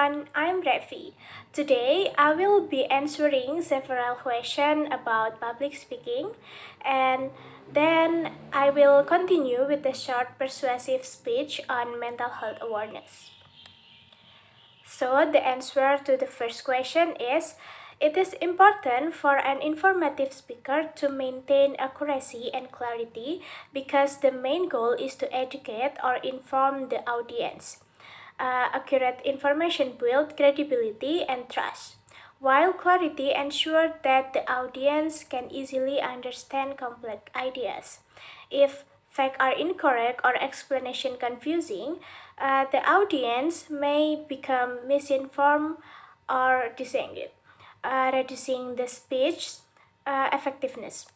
everyone, I'm Revi. Today I will be answering several questions about public speaking and then I will continue with a short persuasive speech on mental health awareness. So the answer to the first question is, it is important for an informative speaker to maintain accuracy and clarity because the main goal is to educate or inform the audience. Accurate information builds credibility and trust, while clarity ensures that the audience can easily understand complex ideas. If facts are incorrect or explanation confusing, the audience may become misinformed or disengaged, reducing the speech effectiveness.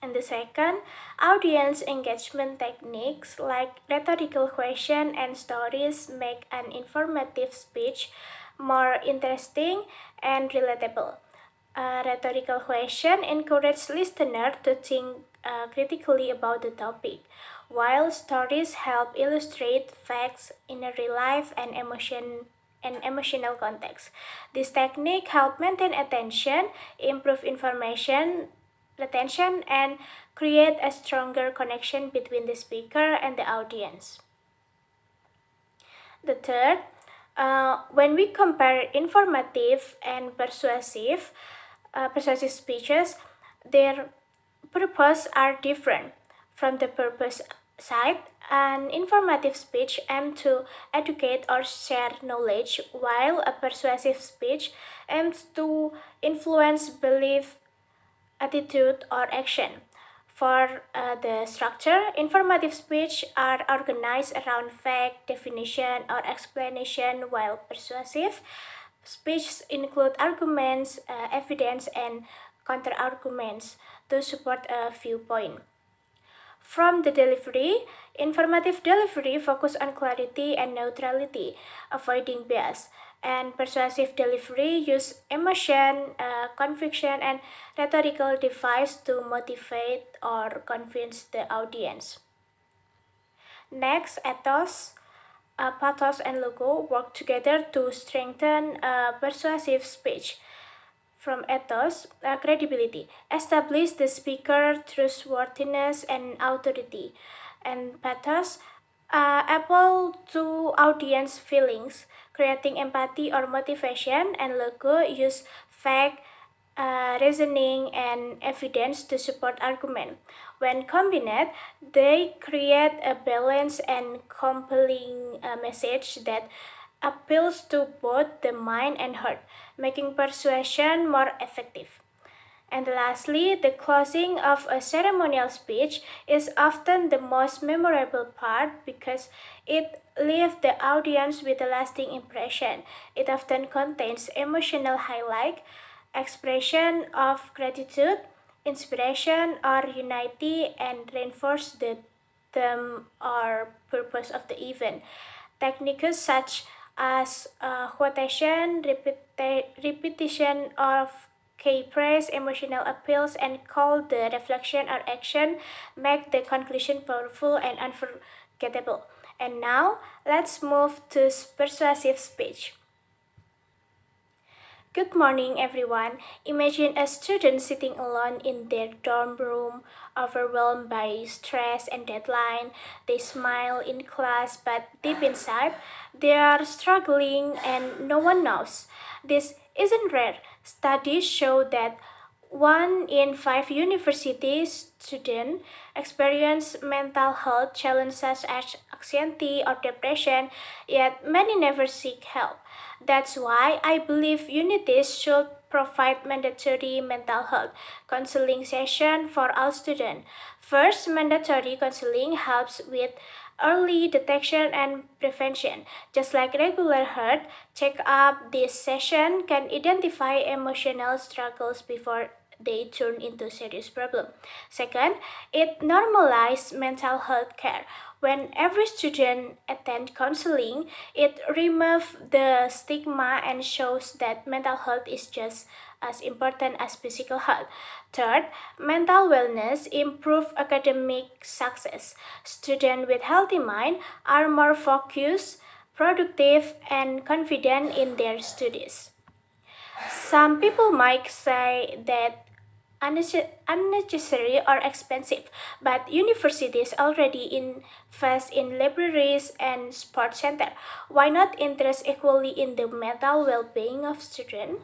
And the second, audience engagement techniques like rhetorical questions and stories make an informative speech more interesting and relatable. Rhetorical questions encourage listeners to think critically about the topic, while stories help illustrate facts in a real life and emotional context. This technique helps maintain attention, improve information retention, and create a stronger connection between the speaker and the audience. The third, when we compare informative and persuasive speeches, their purpose are different. From the purpose side, an informative speech aims to educate or share knowledge, while a persuasive speech aims to influence belief, attitude, or action. For the structure, informative speech are organized around fact, definition, or explanation, while persuasive speeches include arguments, evidence, and counter-arguments to support a viewpoint. From the delivery, informative delivery focus on clarity and neutrality, avoiding bias, and persuasive delivery use emotion, conviction, and rhetorical device to motivate or convince the audience. Next, pathos, and logo work together to strengthen persuasive speech. From ethos, credibility, establish the speaker trustworthiness and authority, and pathos, appeal to audience feelings, creating empathy or motivation, and logo use fact, reasoning, and evidence to support argument. When combined, they create a balanced and compelling message that appeals to both the mind and heart, making persuasion more effective. And lastly, the closing of a ceremonial speech is often the most memorable part because it leaves the audience with a lasting impression. It often contains emotional highlight, expression of gratitude, inspiration, or unity, and reinforce the theme or purpose of the event. Techniques such as quotation, repetition of key praise, emotional appeals, and call the reflection or action make the conclusion powerful and unforgettable. And now, let's move to persuasive speech. Good morning, everyone. Imagine a student sitting alone in their dorm room, overwhelmed by stress and deadline. They smile in class, but deep inside, they are struggling and no one knows. This isn't rare. Studies show that 1 in 5 university students experience mental health challenges such as anxiety or depression, yet many never seek help. That's why I believe unities should provide mandatory mental health counseling session for all students. First, mandatory counseling helps with early detection and prevention. Just like regular health checkup, this session can identify emotional struggles before they turn into serious problem. Second, it normalizes mental health care. When every student attend counseling, it removes the stigma and shows that mental health is just as important as physical health. Third, mental wellness improve academic success. Students with healthy mind are more focused, productive, and confident in their studies. Some people might say that unnecessary or expensive, but universities already invest in libraries and sports center. Why not invest equally in the mental well-being of students?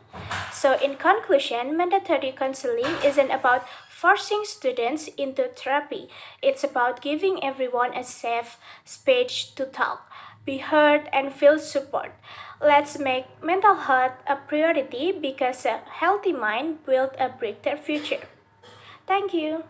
So in conclusion, mandatory counseling isn't about forcing students into therapy. It's about giving everyone a safe space to talk, be heard, and feel support. Let's make mental health a priority because a healthy mind builds a brighter future. Thank you.